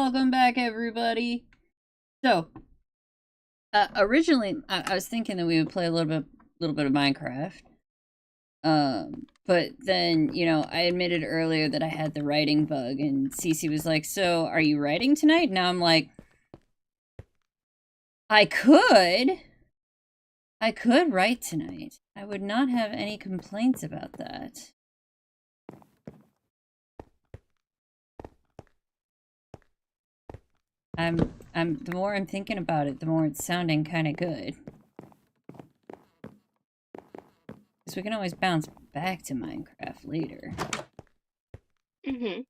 Welcome back, everybody. So, originally, I was thinking that we would play a little bit of Minecraft. But then, I admitted earlier that I had the writing bug, and Cece was like, "So, are you writing tonight?" Now I'm like, I could write tonight. I would not have any complaints about that. The more I'm thinking about it, the more it's sounding kind of good. Because we can always bounce back to Minecraft later. Mm-hmm.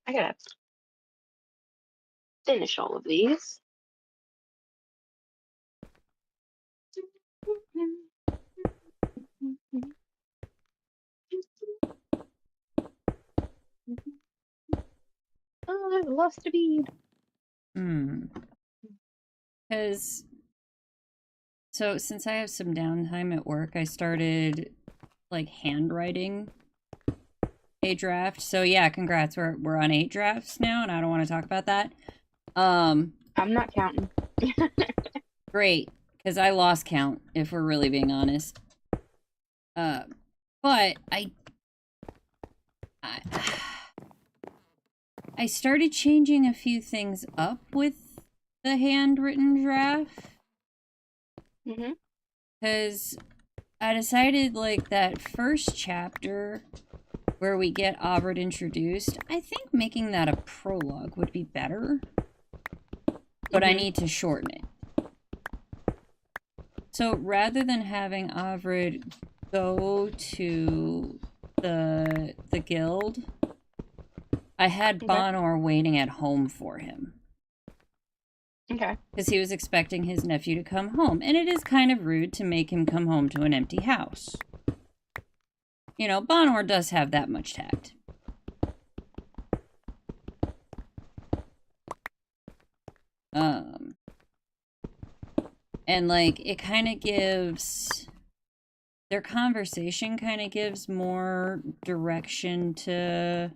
I gotta finish all of these. Oh, I've lost a bead. Because, so since I have some downtime at work, I started, like, handwriting a draft. So yeah, congrats. We're on 8 drafts now, and I don't want to talk about that. I'm not counting. Great, because I lost count, if we're really being honest. But I started changing a few things up with the handwritten draft. Mm-hmm. Because I decided, like, that first chapter where we get Ovid introduced, I think making that a prologue would be better. But I need to shorten it. So rather than having Ovid go to the guild, I had Bonor waiting at home for him. Okay. Because he was expecting his nephew to come home. And it is kind of rude to make him come home to an empty house. You know, Bonor does have that much tact. And, like, it kind of gives... Their conversation kind of gives more direction to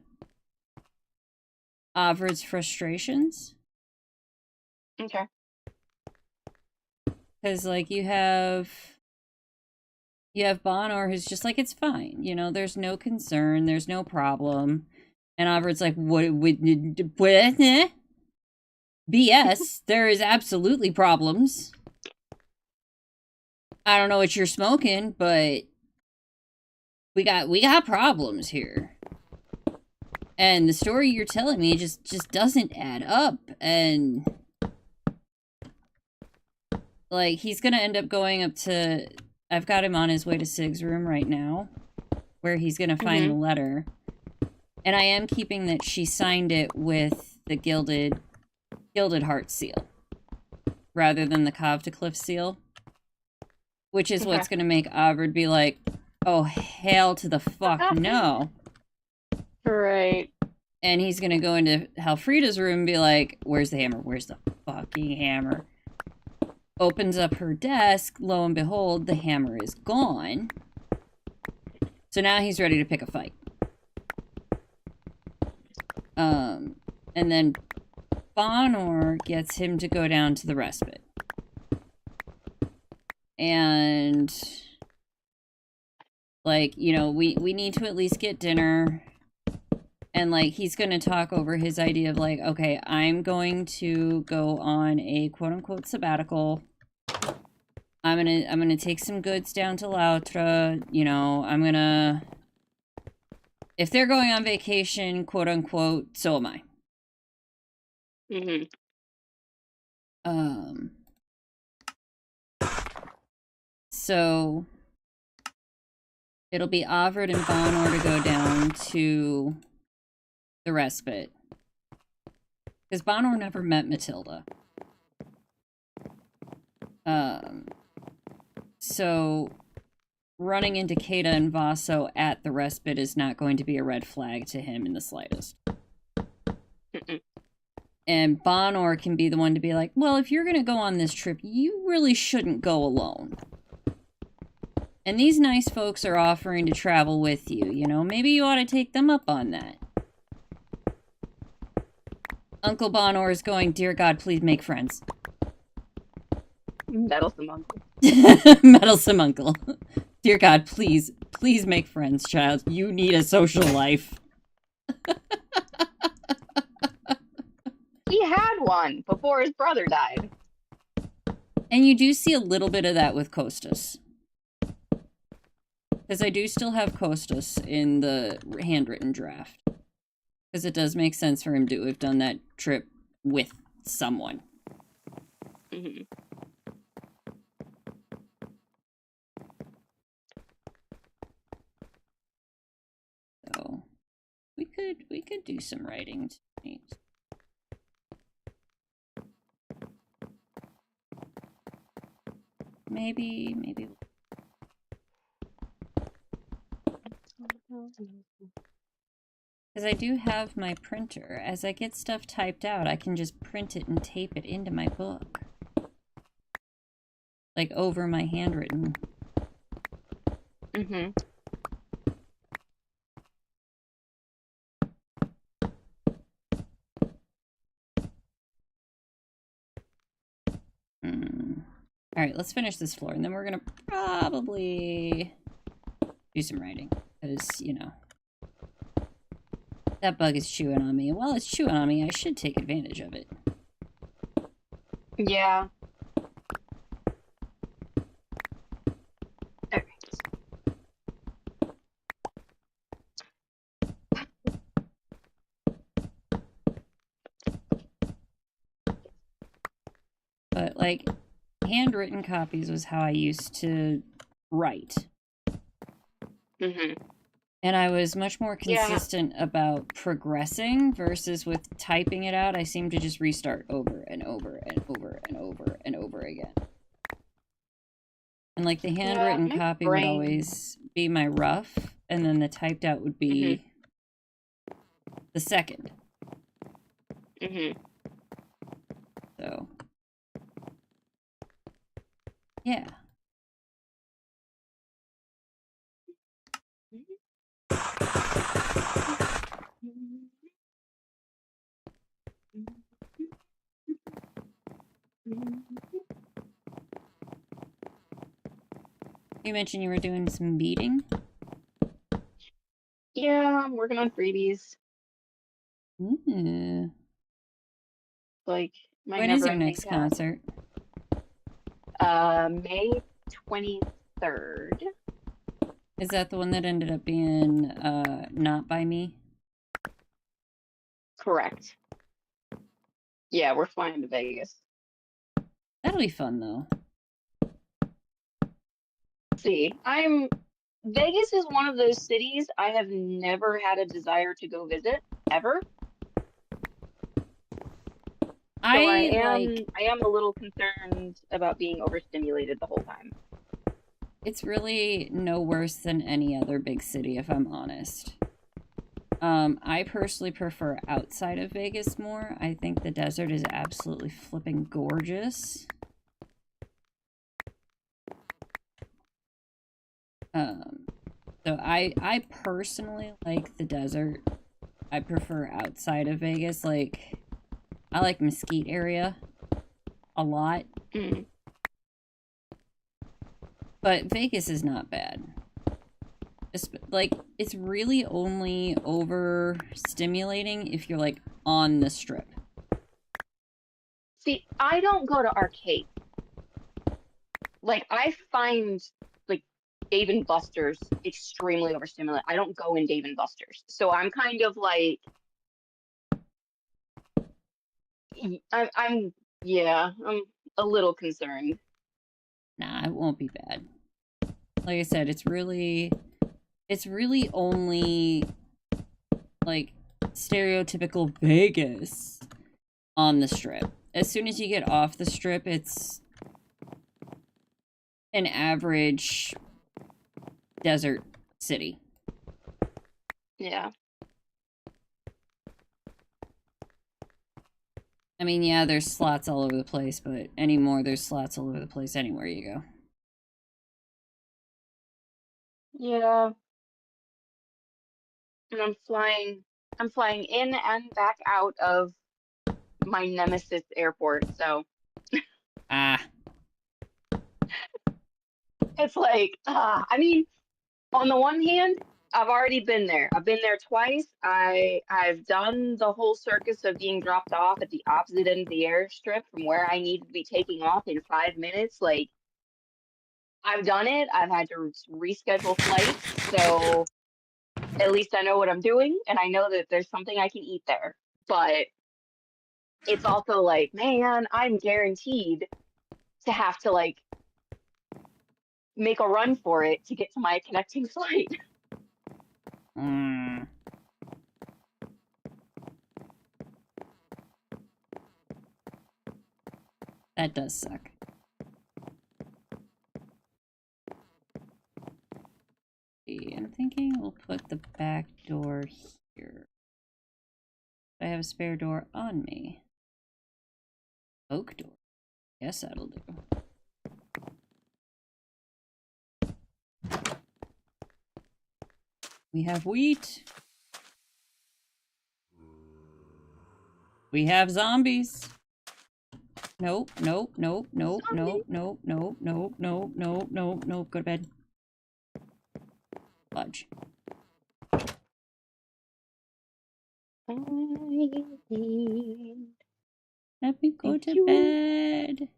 Ovid's frustrations. Okay. Because, like, you have Bonor who's just like, it's fine. You know, there's no concern. There's no problem. And Ovid's like, what? BS. There is absolutely problems. I don't know what you're smoking, but we got problems here. And the story you're telling me just doesn't add up. And, like, he's gonna end up going up to... I've got him on his way to Sig's room right now, where he's gonna find the letter. And I am keeping that she signed it with the gilded heart seal, rather than the Cove to Cliff seal. Which is what's gonna make Ovid be like, oh, hell to the fuck no. Right. And he's gonna go into Halfreda's room and be like, where's the hammer? Where's the fucking hammer? Opens up her desk, lo and behold, the hammer is gone. So now he's ready to pick a fight. And then Bonor gets him to go down to the respite. And, like, you know, we need to at least get dinner. And, like, he's gonna talk over his idea of, like, okay, I'm going to go on a quote-unquote sabbatical. I'm gonna take some goods down to Lautra. You know, I'm gonna... If they're going on vacation, quote-unquote, so am I. So it'll be Ovid and Bonor to go down to the respite. Because Bonor never met Matilda. So running into Kata and Vaso at the respite is not going to be a red flag to him in the slightest. Mm-mm. And Bonor can be the one to be like, well, if you're going to go on this trip, you really shouldn't go alone. And these nice folks are offering to travel with you, you know? Maybe you ought to take them up on that. Uncle Bonor is going, dear God, please make friends. Meddlesome uncle. Meddlesome uncle. Dear God, please make friends, child. You need a social life. He had one before his brother died. And you do see a little bit of that with Costas. Because I do still have Costas in the handwritten draft. Because it does make sense for him to have done that trip with someone. Mm-hmm. So we could do some writing tonight. Maybe. Because I do have my printer. As I get stuff typed out, I can just print it and tape it into my book. Like over my handwritten. Mm-hmm. Alright, let's finish this floor, and then we're gonna probably do some writing. Because, you know, that bug is chewing on me. And while it's chewing on me, I should take advantage of it. Yeah. Okay. But, like, handwritten copies was how I used to write. Mm-hmm. And I was much more consistent about progressing versus with typing it out. I seem to just restart over and over and over and over and over again. And like the handwritten copy would always be my rough, and then the typed out would be the second. Mm-hmm. So, yeah. You mentioned you were doing some beading? Yeah, I'm working on freebies. Ooh. Like my When is your never-ending next task. concert? May 23rd. Is that the one that ended up being not by me? Correct. Yeah, we're flying to Vegas. That'll be fun though. See, Vegas is one of those cities I have never had a desire to go visit ever. So I am a little concerned about being overstimulated the whole time. It's really no worse than any other big city, if I'm honest. I personally prefer outside of Vegas more. I think the desert is absolutely flipping gorgeous. So I personally like the desert. I prefer outside of Vegas. Like, I like Mesquite area a lot. Mm. But Vegas is not bad. Like, it's really only overstimulating if you're, like, on the strip. See, I don't go to arcade. Like, I find, like, Dave and Buster's extremely overstimulating. I don't go in Dave and Buster's. So I'm kind of like, I'm a little concerned. Nah, it won't be bad. Like I said, it's really only, like, stereotypical Vegas on the strip. As soon as you get off the strip, it's an average desert city. Yeah. I mean, yeah, there's slots all over the place, but anymore, there's slots all over the place anywhere you go. Yeah. And I'm flying in and back out of my nemesis airport. So Ah. it's like, I mean, on the one hand, I've already been there. I've been there twice. I've done the whole circus of being dropped off at the opposite end of the airstrip from where I need to be taking off in 5 minutes. Like, I've done it. I've had to reschedule flights, so at least I know what I'm doing, and I know that there's something I can eat there. But it's also like, man, I'm guaranteed to have to like make a run for it to get to my connecting flight. Mm. That does suck. I'm thinking we'll put the back door here. I have a spare door on me. Oak door. Guess that'll do. We have wheat. We have zombies. Nope, nope, nope, nope, nope, nope, nope, nope, nope, nope, nope, nope. Go to bed. Fudge. Let me go to bed.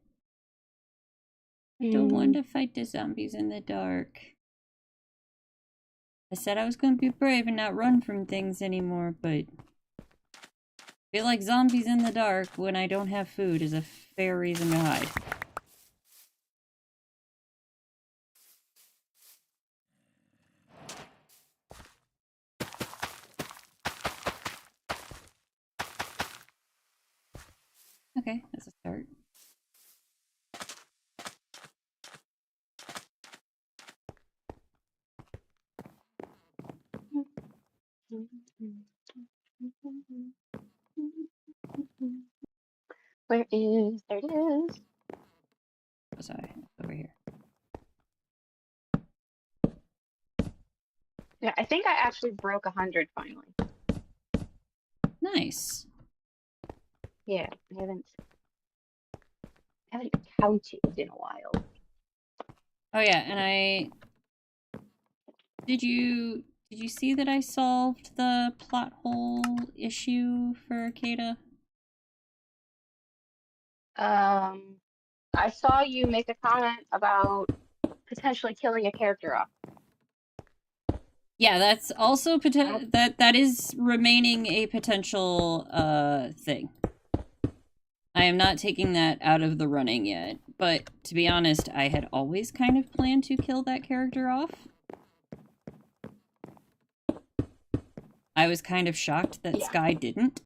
I don't want to fight the zombies in the dark. I said I was going to be brave and not run from things anymore, but I feel like zombies in the dark when I don't have food is a fair reason to hide. Okay, that's a start. Where is? There it is. Oh, sorry, over here. Yeah, I think I actually broke 100 finally. Nice. Yeah, I haven't counted in a while. Oh yeah, and did you see that I solved the plot hole issue for Kata? I saw you make a comment about potentially killing a character off. Yeah, that's also that is remaining a potential thing. I am not taking that out of the running yet, but to be honest, I had always kind of planned to kill that character off. I was kind of shocked that Sky didn't.